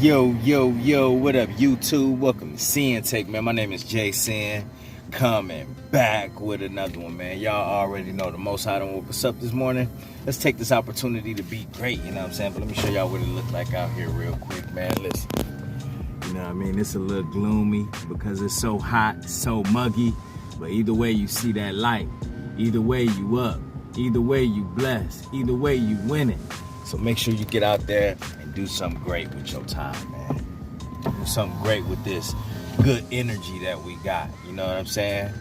Yo, what up, YouTube? Welcome to Sinn-Take, man. My name is Jason, coming back with another one, man. Y'all already know the Most High done woke us up this morning. Let's take this opportunity to be great, you know what I'm saying? But let me show y'all what it look like out here real quick, man. Listen, you know what I mean? It's a little gloomy because it's so hot, so muggy. But either way, you see that light. Either way, you up. Either way, you blessed. Either way, you winning. So make sure you get out there and do something great with your time, man. Do something great with this good energy that we got. You know what I'm saying?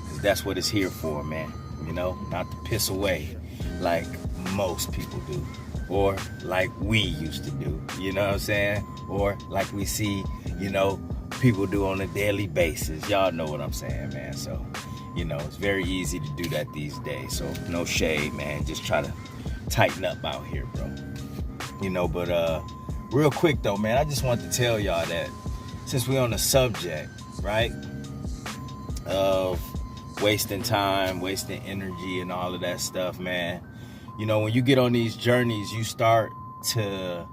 'Cause that's what it's here for, man. You know, not to piss away like most people do. Or like we used to do. You know what I'm saying? Or like we see, you know, people do on a daily basis. Y'all know what I'm saying, man. So, you know, it's very easy to do that these days. So no shade, man. Just try to tighten up out here, bro. You know, but real quick though, man, I just want to tell y'all that since we're on the subject, right, of wasting time, wasting energy and all of that stuff, man, you know, when you get on these journeys, you start to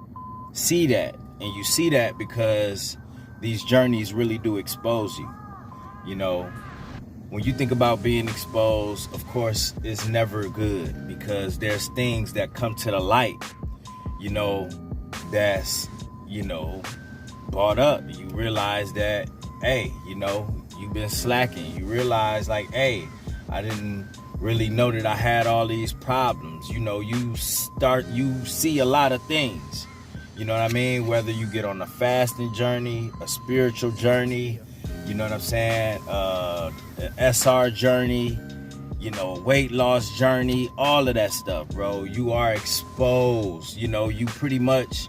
see that. And you see that because these journeys really do expose you. You know, when you think about being exposed, of course, it's never good because there's things that come to the light, you know, that's, you know, brought up. You realize that, hey, you know, you've been slacking. You realize like, hey, I didn't really know that I had all these problems. You know, you see a lot of things. You know what I mean? Whether you get on a fasting journey, a spiritual journey, you know what I'm saying? An SR journey, you know, a weight loss journey, all of that stuff, bro. You are exposed. You know, you pretty much,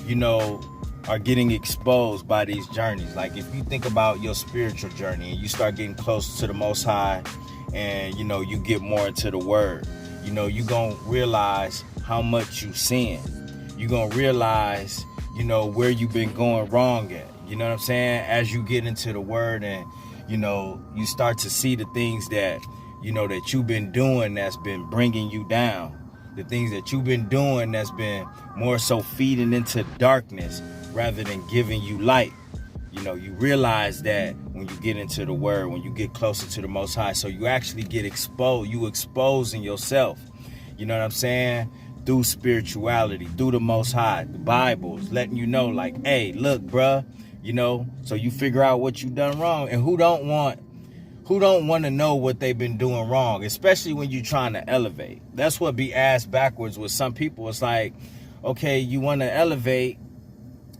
you know, are getting exposed by these journeys. Like if you think about your spiritual journey and you start getting closer to the Most High and, you know, you get more into the Word, you know, you gonna realize how much you sin. You gonna realize, you know, where you've been going wrong at. You know what I'm saying? As you get into the Word and, you know, you start to see the things that, you know, that you've been doing that's been bringing you down. The things that you've been doing that's been more so feeding into darkness rather than giving you light. You know, you realize that when you get into the Word, when you get closer to the Most High. So you actually get exposed. You exposing yourself. You know what I'm saying? Through spirituality, through the Most High, the Bible's letting you know, like, hey, look, bruh, you know, so you figure out what you done wrong. And who don't want to know what they've been doing wrong, especially when you're trying to elevate. That's what be asked backwards with some people. It's like, okay, you want to elevate,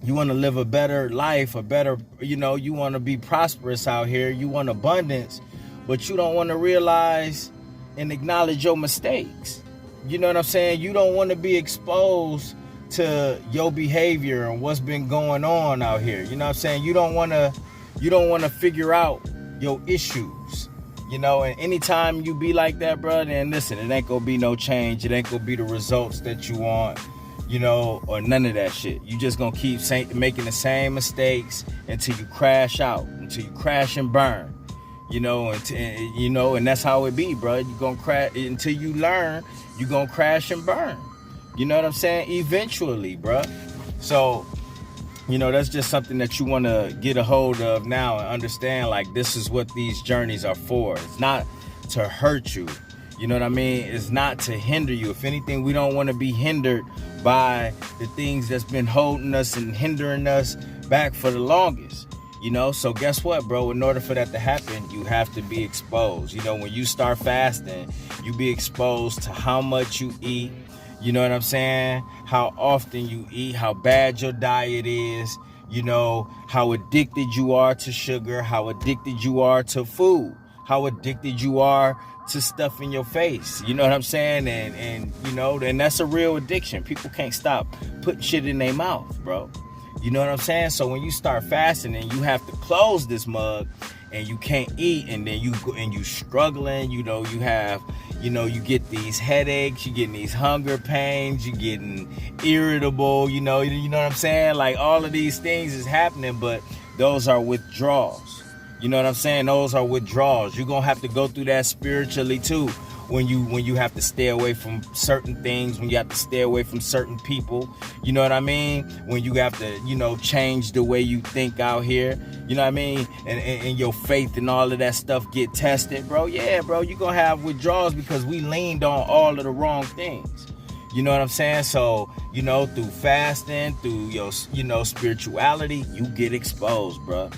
you want to live a better life, a better, you know, you want to be prosperous out here, you want abundance, but you don't want to realize and acknowledge your mistakes. You know what I'm saying? You don't want to be exposed to your behavior and what's been going on out here. You know what I'm saying? You don't want to figure out your issues. You know, and anytime you be like that, bro, then listen, it ain't gonna be no change. It ain't gonna be the results that you want, you know, or none of that shit. You just gonna keep making the same mistakes until you crash out, until you crash and burn. You know, and that's how it be, bro. You gonna crash until you learn. You gonna crash and burn. You know what I'm saying? Eventually, bro. So, you know, that's just something that you want to get a hold of now and understand. Like, this is what these journeys are for. It's not to hurt you. You know what I mean? It's not to hinder you. If anything, we don't want to be hindered by the things that's been holding us and hindering us back for the longest. You know, so guess what, bro? In order for that to happen, you have to be exposed. You know, when you start fasting, you be exposed to how much you eat. You know what I'm saying? How often you eat, how bad your diet is, you know, how addicted you are to sugar, how addicted you are to food, how addicted you are to stuff in your face. You know what I'm saying? And you know, and that's a real addiction. People can't stop putting shit in their mouth, bro. You know what I'm saying? So when you start fasting and you have to close this mug and you can't eat, and then you go and you struggling, you know, you have, you know, you get these headaches, you getting these hunger pains, you getting irritable, you know what I'm saying? Like all of these things is happening, but those are withdrawals. You know what I'm saying? Those are withdrawals. You're going to have to go through that spiritually too. when you have to stay away from certain things, when you have to stay away from certain people, you know what I mean? When you have to, change the way you think out here, you know what I mean? And your faith and all of that stuff get tested, bro. Yeah, bro, you're gonna have withdrawals because we leaned on all of the wrong things. You know what I'm saying? So, through fasting, through your, spirituality, you get exposed, bro.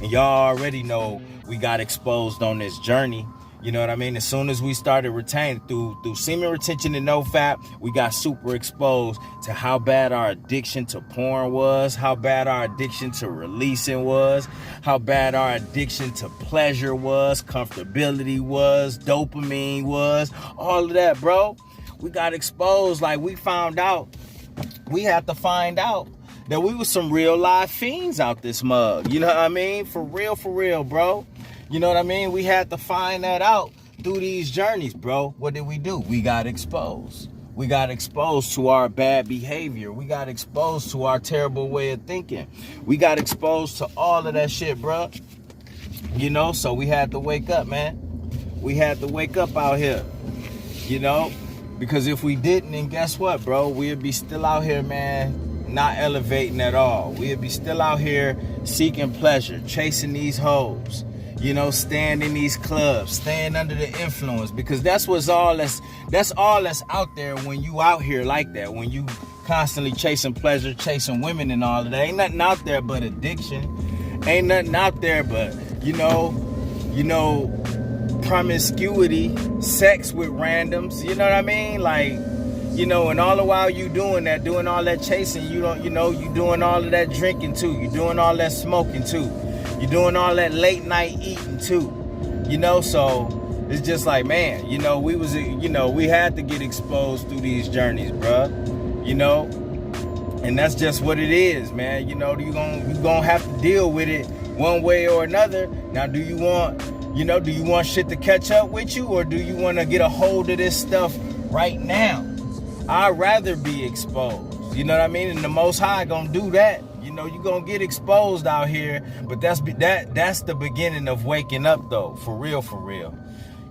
And y'all already know we got exposed on this journey. You know what I mean? As soon as we started retaining through semen retention and no fap, we got super exposed to how bad our addiction to porn was, how bad our addiction to releasing was, how bad our addiction to pleasure was, comfortability was, dopamine was, all of that, bro. We got exposed. Like, we had to find out that we was some real live fiends out this mug. You know what I mean? For real, bro. You know what I mean? We had to find that out through these journeys, bro. What did we do? We got exposed. We got exposed to our bad behavior. We got exposed to our terrible way of thinking. We got exposed to all of that shit, bro. So we had to wake up, man. We had to wake up out here, because if we didn't, then guess what, bro? We'd be still out here, man, not elevating at all. We'd be still out here seeking pleasure, chasing these hoes. Staying in these clubs, staying under the influence, because that's all that's out there when you out here like that, when you constantly chasing pleasure, chasing women and all of that. Ain't nothing out there but addiction. Ain't nothing out there but, promiscuity, sex with randoms, you know what I mean? Like, and all the while you doing all that chasing, you doing all of that drinking too. You doing all that smoking too. You're doing all that late night eating too, so it's just like, man, we had to get exposed through these journeys, bruh, and that's just what it is, man. You gonna have to deal with it one way or another. Now, do you want shit to catch up with you, or do you want to get a hold of this stuff right now? I'd rather be exposed, you know what I mean? And the Most High gonna do that. You're going to get exposed out here, but that's the beginning of waking up, though, for real.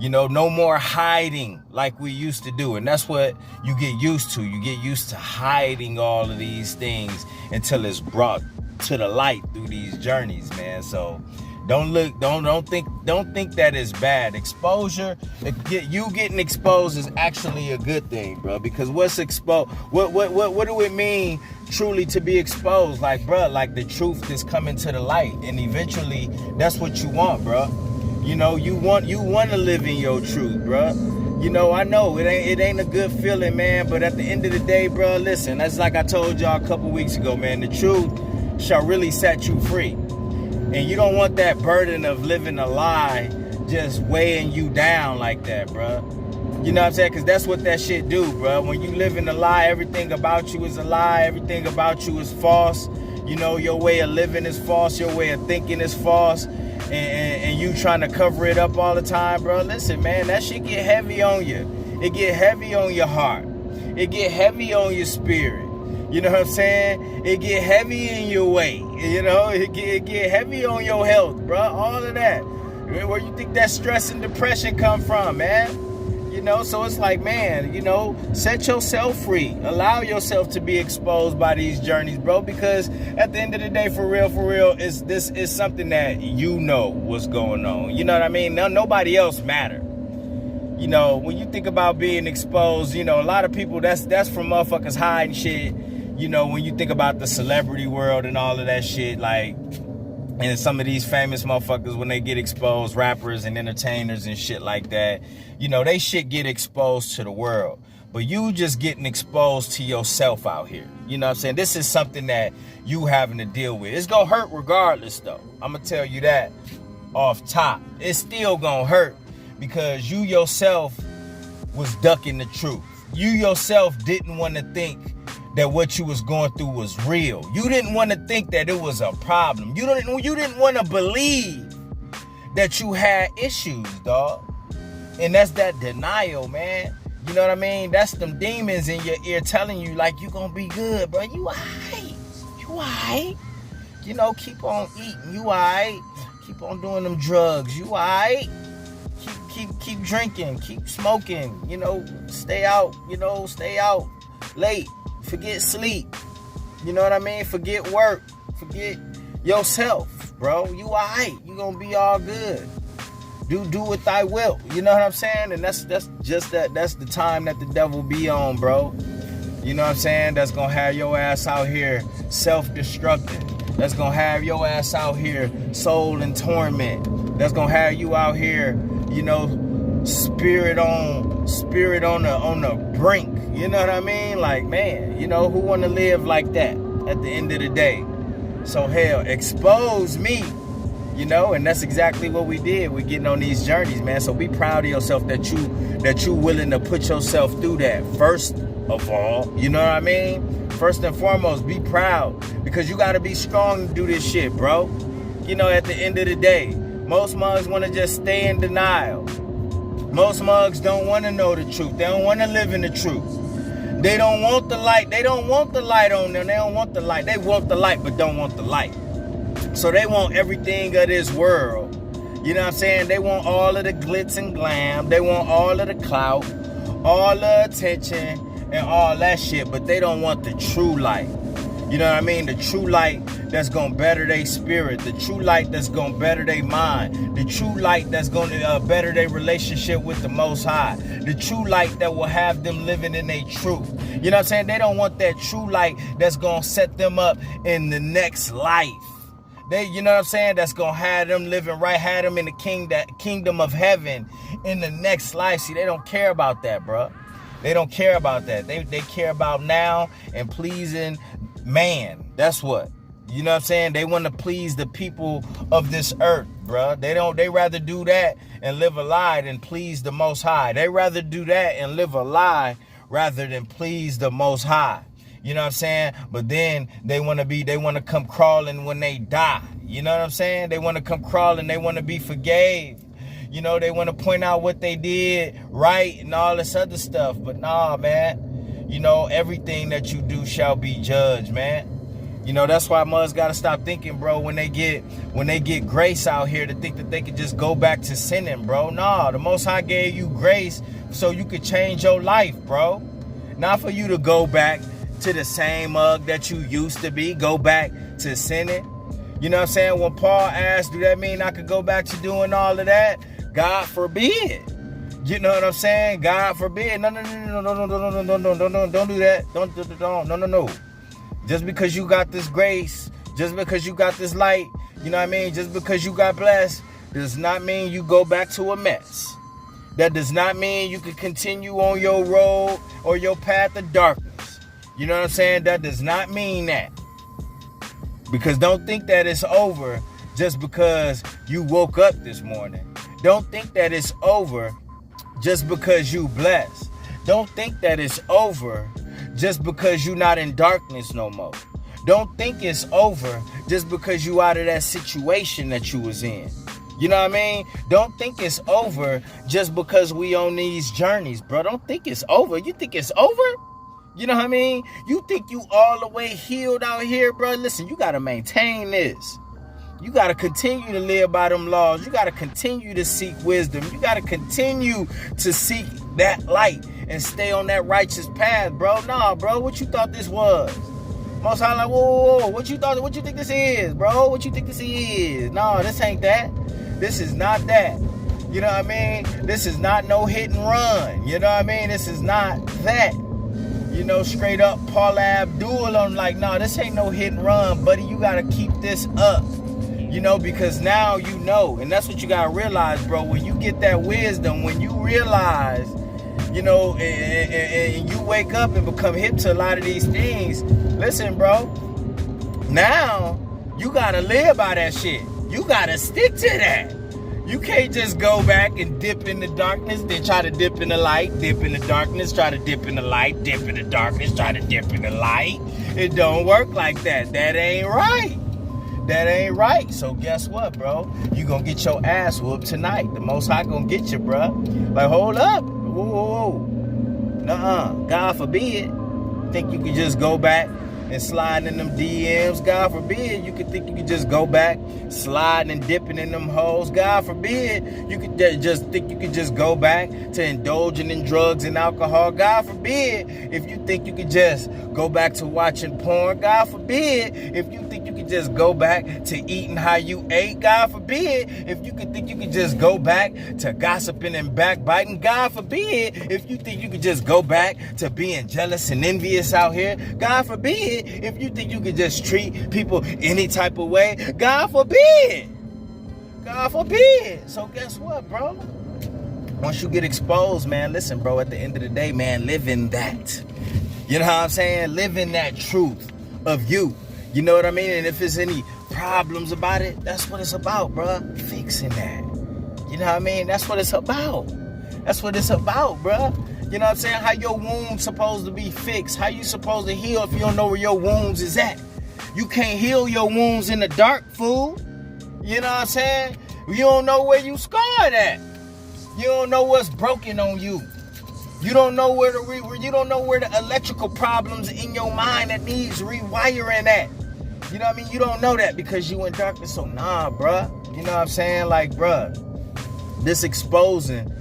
No more hiding like we used to do, and that's what you get used to. You get used to hiding all of these things until it's brought to the light through these journeys, man. So don't think that is bad. Exposure, you getting exposed is actually a good thing, bro, because what's exposed, what do it mean truly to be exposed? Like, bro, like the truth is coming to the light, and eventually that's what you want, bro. You want to live in your truth, bro. I know it ain't a good feeling, man, but at the end of the day, bro, listen, that's like I told y'all a couple weeks ago, man, the truth shall really set you free. And you don't want that burden of living a lie just weighing you down like that, bro. You know what I'm saying? Because that's what that shit do, bro. When you live in a lie, everything about you is a lie. Everything about you is false. Your way of living is false. Your way of thinking is false. And you trying to cover it up all the time, bro. Listen, man, that shit get heavy on you. It get heavy on your heart. It get heavy on your spirit. You know what I'm saying? It get heavy in your weight. It get heavy on your health, bro. All of that. Where you think that stress and depression come from, man? So it's like, man, set yourself free. Allow yourself to be exposed by these journeys, bro, because at the end of the day, for real, this is something that what's going on. You know what I mean? Nobody else matter. When you think about being exposed, a lot of people, that's from motherfuckers hiding shit. When you think about the celebrity world and all of that shit, like, and some of these famous motherfuckers, when they get exposed, rappers and entertainers and shit like that, they shit get exposed to the world. But you just getting exposed to yourself out here. You know what I'm saying? This is something that you having to deal with. It's going to hurt regardless, though. I'm going to tell you that off top. It's still going to hurt because you yourself was ducking the truth. You yourself didn't want to think that what you was going through was real. You didn't want to think that it was a problem. You didn't want to believe that you had issues, dog. And that's that denial, man. You know what I mean? That's them demons in your ear telling you, like, you gonna be good, bro. You alright. You alright. Keep on eating. You alright. Keep on doing them drugs. You alright. keep drinking, keep smoking, stay out, stay out late, forget sleep, you know what I mean? Forget work, forget yourself, bro. You alright, you gonna be all good. Do what thy will, you know what I'm saying? And that's the time that the devil be on, bro. You know what I'm saying? That's gonna have your ass out here self-destructing. That's gonna have your ass out here soul in torment. That's gonna have you out here, spirit on the brink. You know what I mean? Like, man, who wanna live like that at the end of the day? So hell, expose me. And that's exactly what we did. We're getting on these journeys, man. So be proud of yourself that you willing to put yourself through that. First of all, you know what I mean? First and foremost, be proud, because you got to be strong to do this shit, bro. At the end of the day, most mugs want to just stay in denial. Most mugs don't want to know the truth. They don't want to live in the truth. They don't want the light. They don't want the light on them. They don't want the light. They want the light, but don't want the light. So they want everything of this world. You know what I'm saying? They want all of the glitz and glam. They want all of the clout, all the attention, and all that shit. But they don't want the true light. You know what I mean? The true light that's going to better their spirit. The true light that's going to better their mind. The true light that's going to better their relationship with the Most High. The true light that will have them living in their truth. You know what I'm saying? They don't want that true light that's going to set them up in the next life. You know what I'm saying? That's going to have them living right, have them in the kingdom of heaven in the next life. See, they don't care about that, bro. They don't care about that. They care about now and pleasing man. That's what. You know what I'm saying? They want to please the people of this earth, bro. They rather do that and live a lie than please the Most High. They rather do that and live a lie rather than please the Most High. You know what I'm saying? But then they want to come crawling when they die. You know what I'm saying? They want to come crawling. They want to be forgave. They want to point out what they did right and all this other stuff. But nah, man. Everything that you do shall be judged, man. That's why mugs got to stop thinking, bro, when they get grace out here, to think that they could just go back to sinning, bro. Nah, the Most High gave you grace so you could change your life, bro. Not for you to go back to the same mug that you used to be, go back to sinning. You know what I'm saying? When Paul asked, do that mean I could go back to doing all of that? God forbid. You know what I'm saying? God forbid. No, don't do that. No. Just because you got this grace, just because you got this light, you know what I mean? Just because you got blessed, does not mean you go back to a mess. That does not mean you can continue on your road or your path of darkness. You know what I'm saying? That does not mean that. Because don't think that it's over just because you woke up this morning. Don't think that it's over just because you blessed. Don't think that it's over just because you're not in darkness no more. Don't think it's over just because you out of that situation that you was in. You know what I mean? Don't think it's over just because we on these journeys, bro. Don't think it's over. You think it's over? You know what I mean? You think you all the way healed out here, bro? Listen, you got to maintain this. You got to continue to live by them laws. You got to continue to seek wisdom. You got to continue to seek that light and stay on that righteous path, bro. Nah, bro, what you thought this was? Most High like, whoa, what you think this is, bro? What you think this is? No, this ain't that. This is not that. You know what I mean? This is not no hit and run. You know what I mean? This is not that. Straight up Paula Abdul, I'm like, nah, this ain't no hit and run, buddy. You got to keep this up, because now and that's what you got to realize, bro. When you get that wisdom, when you realize, and you wake up and become hip to a lot of these things, listen, bro, now you got to live by that shit. You got to stick to that. You can't just go back and dip in the darkness, then try to dip in the light, dip in the darkness, try to dip in the light, dip in the darkness, try to dip in the light. It don't work like that. That ain't right. That ain't right. So guess what, bro? You gonna get your ass whooped tonight. The Most High gonna get you, bro. Like, hold up. Whoa. Nuh-uh. God forbid. Think you can just go back and sliding in them DMs. God forbid you could think you could just go back sliding and dipping in them hoes. God forbid you could just think you could just go back to indulging in drugs and alcohol. God forbid if you think you could just go back to watching porn. God forbid if you think you could just go back to eating how you ate. God forbid if you could think you could just go back to gossiping and backbiting. God forbid if you think you could just go back to being jealous and envious out here. God forbid if you think you could just treat people any type of way. God forbid. God forbid. So guess what, bro? Once you get exposed, man, listen, bro, at the end of the day, man, live in that. You know what I'm saying? Live in that truth of you. You know what I mean? And if there's any problems about it, that's what it's about, bro. Fixing that. You know what I mean? That's what it's about. That's what it's about, bro. You know what I'm saying? How your wounds supposed to be fixed. How you supposed to heal if you don't know where your wounds is at. You can't heal your wounds in the dark, fool. You know what I'm saying? You don't know where you scarred at. You don't know what's broken on you. You don't know where the electrical problems in your mind that needs rewiring at. You know what I mean? You don't know that because you in darkness. So nah, bruh. You know what I'm saying? Like, bruh, this exposing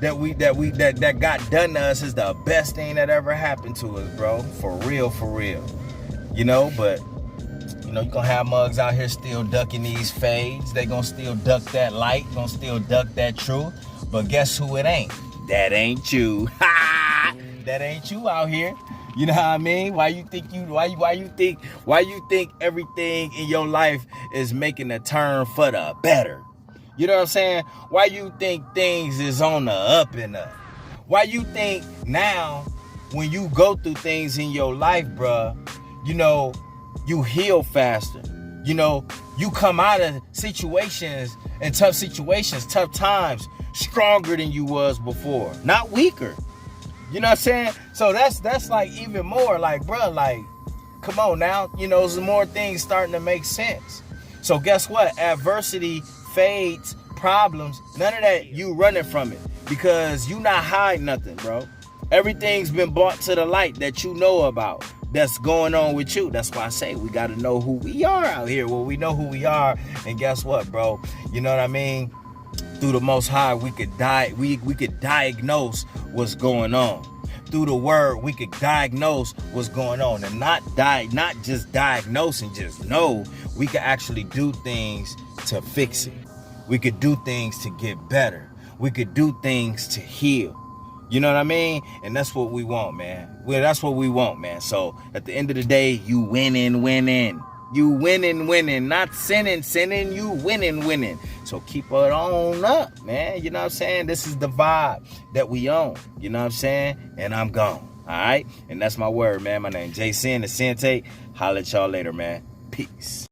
that got done to us is the best thing that ever happened to us, bro. For real, for real. You know, but you know, you gonna have mugs out here still ducking these fades. They gonna still duck that light, gonna still duck that truth. But guess who it ain't? That ain't you. That ain't you out here. You know what I mean? Why you think everything in your life is making a turn for the better? You know what I'm saying? Why you think things is on the up and up? Why you think now when you go through things in your life, bruh, you know, you heal faster. You know, you come out of situations and tough times, stronger than you was before, not weaker. You know what I'm saying? So that's like even more like, bro, like, come on now. You know, some more things starting to make sense. So guess what? Adversity, fades, problems, none of that you running from it because you not hiding nothing, bro. Everything's been brought to the light that you know about that's going on with you. That's why I say we got to know who we are out here. Well, we know who we are, and guess what, bro? You know what I mean? Through the Most High, we could diagnose what's going on. Through the Word, we could diagnose what's going on, and not just diagnose and just know. We could actually do things to fix it. We could do things to get better. We could do things to heal. You know what I mean? And that's what we want, man. Well, that's what we want, man. So at the end of the day, you winning. You winning. Not sinning. You winning. So keep it on up, man. You know what I'm saying? This is the vibe that we own. You know what I'm saying? And I'm gone. All right? And that's my word, man. My name is Sinn, the Sinn-Take. Holla at y'all later, man. Peace.